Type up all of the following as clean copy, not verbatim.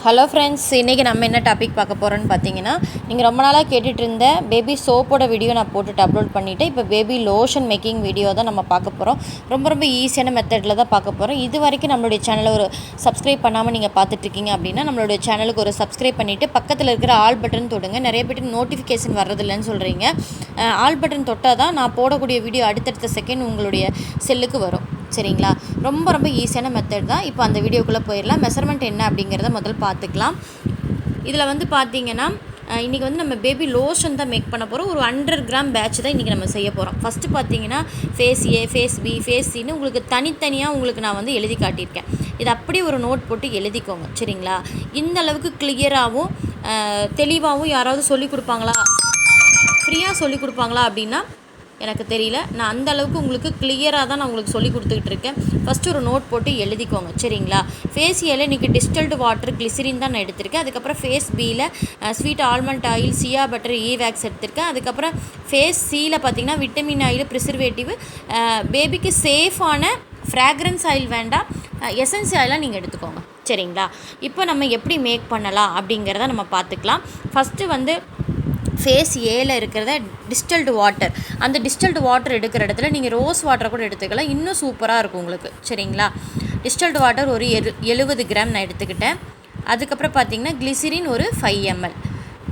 Hello friends, இன்றைக்கி நம்ம என்ன டாபிக் பார்க்க போகிறோன்னு பார்த்தீங்கன்னா, நீங்கள் ரொம்ப நாளாக கேட்டுட்டு இருந்த பேபி சோப்போட வீடியோ நான் போட்டுட்டு அப்லோட் பண்ணிவிட்டு இப்போ பேபி லோஷன் மேக்கிங் வீடியோ தான் நம்ம பார்க்க போகிறோம். ரொம்ப ஈஸியான மெத்தடில் தான் பார்க்க போகிறோம். இது வரைக்கும் நம்மளுடைய சேனலை ஒரு சப்ஸ்கிரைப் பண்ணாமல் நீங்கள் பார்த்துட்ருக்கீங்க அப்படின்னா நம்மளுடைய சேனலுக்கு ஒரு சப்ஸ்கிரைப் பண்ணிவிட்டு பக்கத்தில் இருக்கிற ஆல் பட்டன் தொடுங்க. நிறைய பேர் நோட்டிஃபிகேஷன் வர்றதில்லைன்னு சொல்கிறீங்க. ஆல் பட்டன் தொட்டால் தான் நான் போடக்கூடிய வீடியோ அடுத்தடுத்த செகண்ட் உங்களுடைய செல்லுக்கு வரும். சரிங்களா? ரொம்ப ஈஸியான மெத்தட் தான். இப்போ அந்த வீடியோக்குள்ளே போயிடலாம். மெஷர்மெண்ட் என்ன அப்படிங்கிறத முதல்ல பார்த்துக்கலாம். இதில் வந்து பார்த்தீங்கன்னா, இன்றைக்கி வந்து நம்ம பேபி லோஷன் தான் மேக் பண்ண போகிறோம். ஒரு 100 கிராம் பேட்ச் தான் இன்றைக்கி நம்ம செய்ய போகிறோம். ஃபஸ்ட்டு பார்த்தீங்கன்னா ஃபேஸ் ஏ, ஃபேஸ் பி, ஃபேஸ் சின்னு உங்களுக்கு தனித்தனியாக உங்களுக்கு நான் வந்து எழுதி காட்டியிருக்கேன். இது அப்படியே ஒரு நோட் போட்டு எழுதிக்கோங்க. சரிங்களா? இந்த அளவுக்கு கிளியராகவும் தெளிவாகவும் யாராவது சொல்லிக் கொடுப்பாங்களா, ஃப்ரீயாக சொல்லிக் கொடுப்பாங்களா அப்படின்னா எனக்கு தெரியல. நான் அந்த அளவுக்கு உங்களுக்கு கிளியராக தான் நான் உங்களுக்கு சொல்லி கொடுத்துக்கிட்டு இருக்கேன். ஃபஸ்ட்டு ஒரு நோட் போட்டு எழுதிக்கோங்க. சரிங்களா? ஃபேஸ் ஏல இன்றைக்கி டிஸ்டில்டு வாட்டர் கிளிசரின் தான் நான் எடுத்திருக்கேன். அதுக்கப்புறம் ஃபேஸ் பியில் ஸ்வீட் ஆல்மண்ட் ஆயில், சியா பட்டர், வேக்ஸ் எடுத்திருக்கேன். அதுக்கப்புறம் ஃபேஸ் சியில் பார்த்திங்கன்னா விட்டமின் ஆயில், ப்ரிசர்வேட்டிவ், பேபிக்கு சேஃபான ஃப்ராக்ரன்ஸ் ஆயில் வேண்டாம், எசன்ஸ் ஆயிலாக நீங்கள் எடுத்துக்கோங்க. சரிங்களா? இப்போ நம்ம எப்படி மேக் பண்ணலாம் அப்படிங்கிறத நம்ம பார்த்துக்கலாம். ஃபஸ்ட்டு வந்து ஃபேஸ் ஏல இருக்கிறத டிஸ்டில்டு வாட்டர், அந்த டிஸ்டில்டு வாட்டர் எடுக்கிற இடத்துல நீங்கள் ரோஸ் வாட்டரை கூட எடுத்துக்கலாம். இன்னும் சூப்பராக இருக்கும் உங்களுக்கு. சரிங்களா? டிஸ்டில்டு வாட்டர் ஒரு 70 கிராம் நான் எடுத்துக்கிட்டேன். அதுக்கப்புறம் பார்த்தீங்கன்னா கிளிசரின் ஒரு 5 ml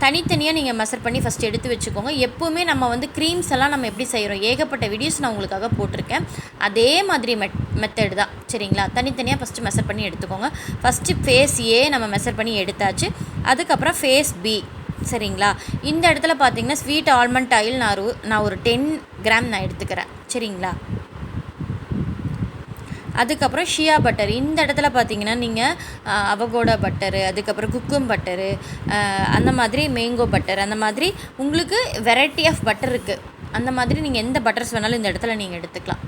தனித்தனியாக நீங்கள் மெஷர் பண்ணி ஃபஸ்ட்டு எடுத்து வச்சுக்கோங்க. எப்போவுமே நம்ம வந்து க்ரீம்ஸ் எல்லாம் நம்ம எப்படி செய்கிறோம், ஏகப்பட்ட வீடியோஸ் நான் உங்களுக்காக போட்டிருக்கேன். அதே மாதிரி மெத்தட் தான். சரிங்களா? தனித்தனியாக ஃபஸ்ட்டு மெஷர் பண்ணி எடுத்துக்கோங்க. ஃபஸ்ட்டு ஃபேஸ் ஏ நம்ம மெஷர் பண்ணி எடுத்தாச்சு. அதுக்கப்புறம் ஃபேஸ் பி. சரிங்களா? இந்த இடத்துல பார்த்தீங்கன்னா ஸ்வீட் ஆல்மண்ட் ஆயில் நான் ஒரு 10 கிராம் நான் எடுத்துக்கிறேன். சரிங்களா? அதுக்கப்புறம் ஷியா பட்டர். இந்த இடத்துல பார்த்தீங்கன்னா நீங்கள் அவகோடா பட்டரு, அதுக்கப்புறம் குக்கும் பட்டரு, அந்த மாதிரி மேங்கோ பட்டர், அந்த மாதிரி உங்களுக்கு வெரைட்டி ஆஃப் பட்டர் இருக்குது. அந்த மாதிரி நீங்கள் எந்த பட்டர்ஸ் வேணாலும் இந்த இடத்துல நீங்கள் எடுத்துக்கலாம்.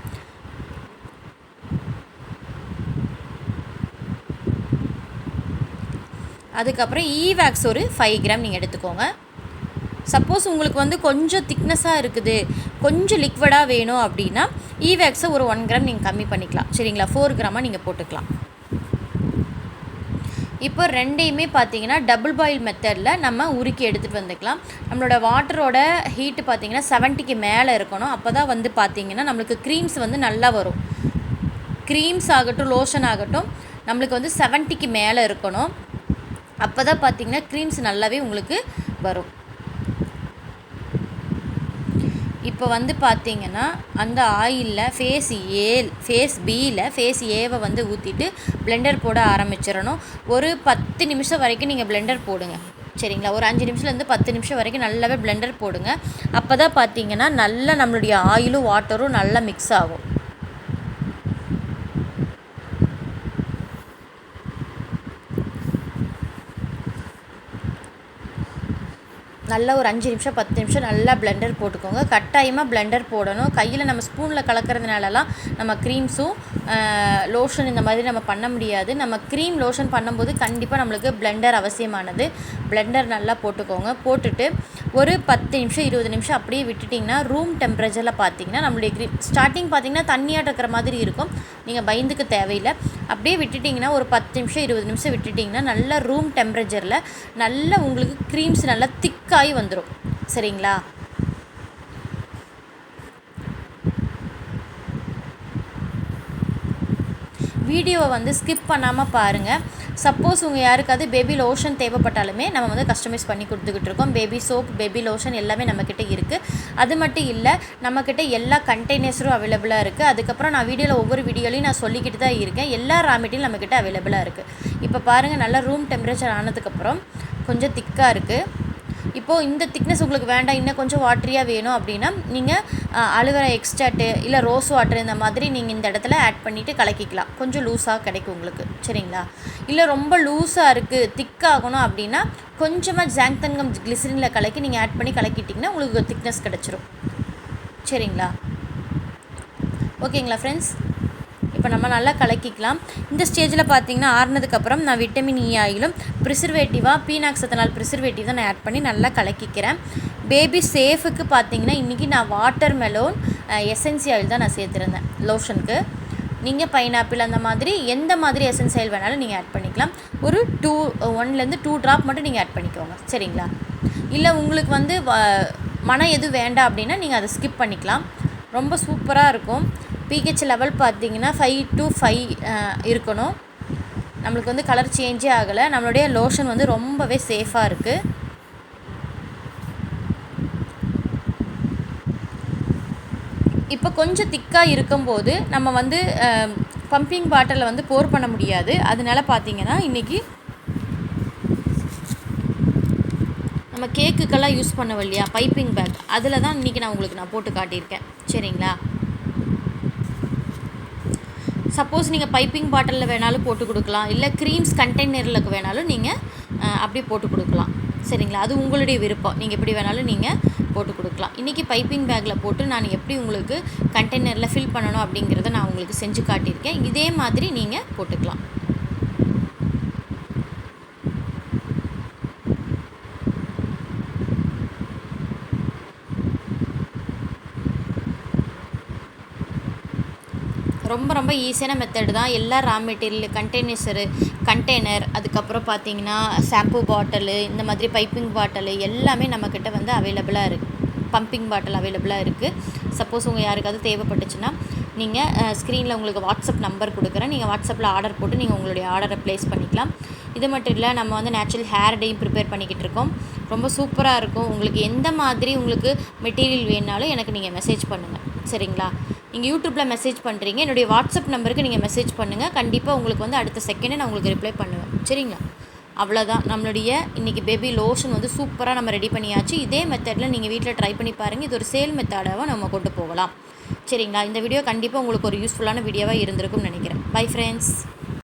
அதுக்கப்புறம் வேக்ஸ் ஒரு 5 கிராம் நீங்கள் எடுத்துக்கோங்க. சப்போஸ் உங்களுக்கு வந்து கொஞ்சம் திக்னஸாக இருக்குது, கொஞ்சம் லிக்விடாக வேணும் அப்படின்னா வேக்ஸை ஒரு 1 கிராம் நீங்கள் கம்மி பண்ணிக்கலாம். சரிங்களா? 4 கிராமாக நீங்கள் போட்டுக்கலாம். இப்போ ரெண்டையுமே பார்த்தீங்கன்னா டபுள் பாயில் மெத்தடில் நம்ம உருக்கி எடுத்துகிட்டு வந்துக்கலாம். நம்மளோட வாட்டரோட ஹீட்டு பார்த்தீங்கன்னா 70க்கு மேலே இருக்கணும். அப்போ தான் வந்து பார்த்திங்கன்னா நம்மளுக்கு க்ரீம்ஸ் வந்து நல்லா வரும். க்ரீம்ஸ் ஆகட்டும், லோஷன் ஆகட்டும், நம்மளுக்கு வந்து 70க்கு மேலே இருக்கணும். அப்போ தான் பார்த்திங்கன்னா க்ரீம்ஸ் நல்லாவே உங்களுக்கு வரும். இப்போ வந்து பார்த்திங்கன்னா அந்த ஆயிலில் ஃபேஸ் பியில் ஃபேஸ் ஏவை வந்து ஊற்றிட்டு பிளெண்டர் போட ஆரம்பிச்சிடணும். ஒரு 10 நிமிஷம் வரைக்கும் நீங்கள் பிளெண்டர் போடுங்க. சரிங்களா? ஒரு 5 நிமிஷத்துலேருந்து 10 நிமிஷம் வரைக்கும் நல்லாவே பிளெண்டர் போடுங்க. அப்போ தான் பார்த்திங்கன்னா நல்லா நம்மளுடைய ஆயிலும் வாட்டரும் நல்லா மிக்ஸ் ஆகும். நல்லா ஒரு 5 நிமிஷம் 10 நிமிஷம் நல்லா பிளெண்டர் போட்டுக்கோங்க. கட்டாயமாக பிளெண்டர் போடணும். கையில் நம்ம ஸ்பூனில் கலக்கிறதுனாலலாம் நம்ம க்ரீம்ஸும் லோஷன் இந்த மாதிரி நம்ம பண்ண முடியாது. நம்ம க்ரீம் லோஷன் பண்ணும்போது கண்டிப்பாக நம்மளுக்கு பிளெண்டர் அவசியமானது. பிளெண்டர் நல்லா போட்டுக்கோங்க. போட்டுட்டு ஒரு 10 நிமிஷம் 20 நிமிஷம் அப்படியே விட்டுட்டிங்கன்னா ரூம் டெம்பரேச்சரில் பார்த்தீங்கன்னா நம்மளுடைய க்ரீம் ஸ்டார்டிங் பார்த்திங்கன்னா தண்ணியாட்ட இருக்கிற மாதிரி இருக்கும். நீங்கள் பயந்துக்க தேவையில்லை. அப்படியே விட்டுட்டிங்கன்னா ஒரு 10 நிமிஷம் 20 நிமிஷம் விட்டுட்டிங்கன்னா நல்லா ரூம் டெம்பரேச்சரில் நல்லா உங்களுக்கு க்ரீம்ஸ் நல்லா திக்காகி வந்துடும். சரிங்களா? வீடியோவை வந்து ஸ்கிப் பண்ணாமல் பாருங்கள். சப்போஸ் உங்கள் யாருக்காவது பேபி லோஷன் தேவைப்பட்டாலுமே நம்ம வந்து கஸ்டமைஸ் பண்ணி கொடுத்துக்கிட்டு இருக்கோம். பேபி சோப், பேபி லோஷன் எல்லாமே நம்மக்கிட்ட இருக்குது. அது மட்டும் இல்லை, நம்மக்கிட்ட எல்லா கண்டெய்னர்ஸும் அவைலபிளாக இருக்குது. அதுக்கப்புறம் நான் ஒவ்வொரு வீடியோலையும் நான் சொல்லிக்கிட்டு தான் இருக்கேன். எல்லா ரா மெட்டீரியல் நம்மக்கிட்ட அவைலபிளாக இருக்குது. இப்போ பாருங்கள், நல்லா ரூம் டெம்பரேச்சர் ஆனதுக்கப்புறம் கொஞ்சம் திக்காக இருக்குது. இப்போது இந்த திக்னஸ் உங்களுக்கு வேண்டாம், இன்னும் கொஞ்சம் வாட்டரியாக வேணும் அப்படின்னா நீங்கள் அலுவேரா எக்ஸ்ட்ராக்ட்டு இல்லை ரோஸ் வாட்டர் இந்த மாதிரி நீங்கள் இந்த இடத்துல ஆட் பண்ணிவிட்டு கலக்கிக்கலாம். கொஞ்சம் லூஸாக கிடைக்கும் உங்களுக்கு. சரிங்களா? இல்லை ரொம்ப லூஸாக இருக்குது, திக்காகணும் அப்படின்னா கொஞ்சமாக ஜாங்தன்கம் கிளிசரினில் கலக்கி நீங்கள் ஆட் பண்ணி கலக்கிட்டிங்கன்னா உங்களுக்கு திக்னஸ் கிடச்சிரும். சரிங்களா? ஓகேங்களா ஃப்ரெண்ட்ஸ்? இப்போ நம்ம நல்லா கலக்கிக்கலாம். இந்த ஸ்டேஜில் பார்த்தீங்கன்னா ஆறுனதுக்கப்புறம் நான் விட்டமின் ஆயிலும் ப்ரிசர்வேட்டிவாக பீனாக்சத்தனால் ப்ரிசர்வேட்டிவ் தான் நான் ஆட் பண்ணி நல்லா கலக்கிக்கிறேன். பேபி சேஃபுக்கு பார்த்தீங்கன்னா இன்றைக்கி நான் வாட்டர் மெலோன் எசென்சி ஆயில் தான் நான் சேர்த்துருந்தேன் லோஷனுக்கு. நீங்கள் பைனாப்பிள் அந்த மாதிரி எந்த மாதிரி எசன்ஸ் ஆயில் வேணாலும் நீங்கள் ஆட் பண்ணிக்கலாம். ஒரு 1 ட்ராப் மட்டும் நீங்கள் ஆட் பண்ணிக்கோங்க. சரிங்களா? இல்லை உங்களுக்கு வந்து மனம் எதுவும் வேண்டாம் அப்படின்னா நீங்கள் அதை ஸ்கிப் பண்ணிக்கலாம். ரொம்ப சூப்பராக இருக்கும். பிஹெச் லெவல் பார்த்திங்கன்னா 5 to 5 இருக்கணும். நம்மளுக்கு வந்து கலர் சேஞ்சே ஆகலை. நம்மளுடைய லோஷன் வந்து ரொம்பவே சேஃபாக இருக்குது. இப்போ கொஞ்சம் திக்காக இருக்கும்போது நம்ம வந்து பம்பிங் பாட்டிலில் வந்து போர் பண்ண முடியாது. அதனால பார்த்திங்கன்னா இன்றைக்கி நம்ம கேக்குக்கெல்லாம் யூஸ் பண்ணுவோம் இல்லையா, பைப்பிங் பேக், அதில் தான் இன்றைக்கி நான் போட்டு காட்டியிருக்கேன். சரிங்களா? சப்போஸ் நீங்கள் பைப்பிங் பாட்டிலில் வேணாலும் போட்டு கொடுக்கலாம், இல்லை க்ரீம்ஸ் கண்டெய்னரில் வேணாலும் நீங்கள் அப்படியே போட்டு கொடுக்கலாம். சரிங்களா? அது உங்களுடைய விருப்பம். நீங்கள் எப்படி வேணாலும் நீங்கள் போட்டு கொடுக்கலாம். இன்றைக்கி பைப்பிங் பேக்கில் போட்டு நான் எப்படி உங்களுக்கு கண்டெய்னரில் ஃபில் பண்ணணும் அப்படிங்கிறத நான் உங்களுக்கு செஞ்சு காட்டியிருக்கேன். இதே மாதிரி நீங்கள் போட்டுக்கலாம். ரொம்ப ஈஸியான மெத்தடு தான். எல்லா ரா மெட்டீரியல் கண்டெய்னர், அதுக்கப்புறம் பார்த்தீங்கன்னா ஷாம்பு பாட்டிலு, இந்த மாதிரி பைப்பிங் பாட்டிலு எல்லாமே நம்மக்கிட்ட வந்து அவைலபிளாக இருக்குது. பம்பிங் பாட்டில் அவைலபிளாக இருக்குது. சப்போஸ் உங்கள் யாருக்காவது தேவைப்பட்டுச்சுன்னா நீங்கள் ஸ்க்ரீனில் உங்களுக்கு வாட்ஸ்அப் நம்பர் கொடுக்குறேன். நீங்கள் வாட்ஸ்அப்பில் ஆர்டர் போட்டு நீங்கள் உங்களுடைய ஆர்டரை ப்ளேஸ் பண்ணிக்கலாம். இது மட்டும் இல்லை, நம்ம வந்து நேச்சுரல் ஹேர் டேயும் ப்ரிப்பேர் பண்ணிக்கிட்டு இருக்கோம். ரொம்ப சூப்பராக இருக்கும். உங்களுக்கு எந்த மாதிரி உங்களுக்கு மெட்டீரியல் வேணுனாலும் எனக்கு நீங்கள் மெசேஜ் பண்ணுங்கள். சரிங்களா? நீங்கள் யூடியூப்பில் மெசேஜ் பண்ணுறீங்க, என்னுடைய வாட்ஸ்அப் நம்பருக்கு நீங்கள் மெசேஜ் பண்ணுங்கள். கண்டிப்பாக உங்களுக்கு வந்து அடுத்த செகண்டே நான் உங்களுக்கு ரிப்ளை பண்ணுவேன். சரிங்களா? அவ்வளோதான். நம்மளுடைய இன்றைக்கி பேபி லோஷன் வந்து சூப்பராக நம்ம ரெடி பண்ணியாச்சு. இதே மெத்தடில் நீங்கள் வீட்டில் ட்ரை பண்ணி பாருங்கள். இது ஒரு சேல் மெத்தடாக நம்ம கொண்டு போகலாம். சரிங்களா? இந்த வீடியோ கண்டிப்பாக உங்களுக்கு ஒரு யூஸ்ஃபுல்லான வீடியோவாக இருந்திருக்கும்னு நினைக்கிறேன். Bye friends.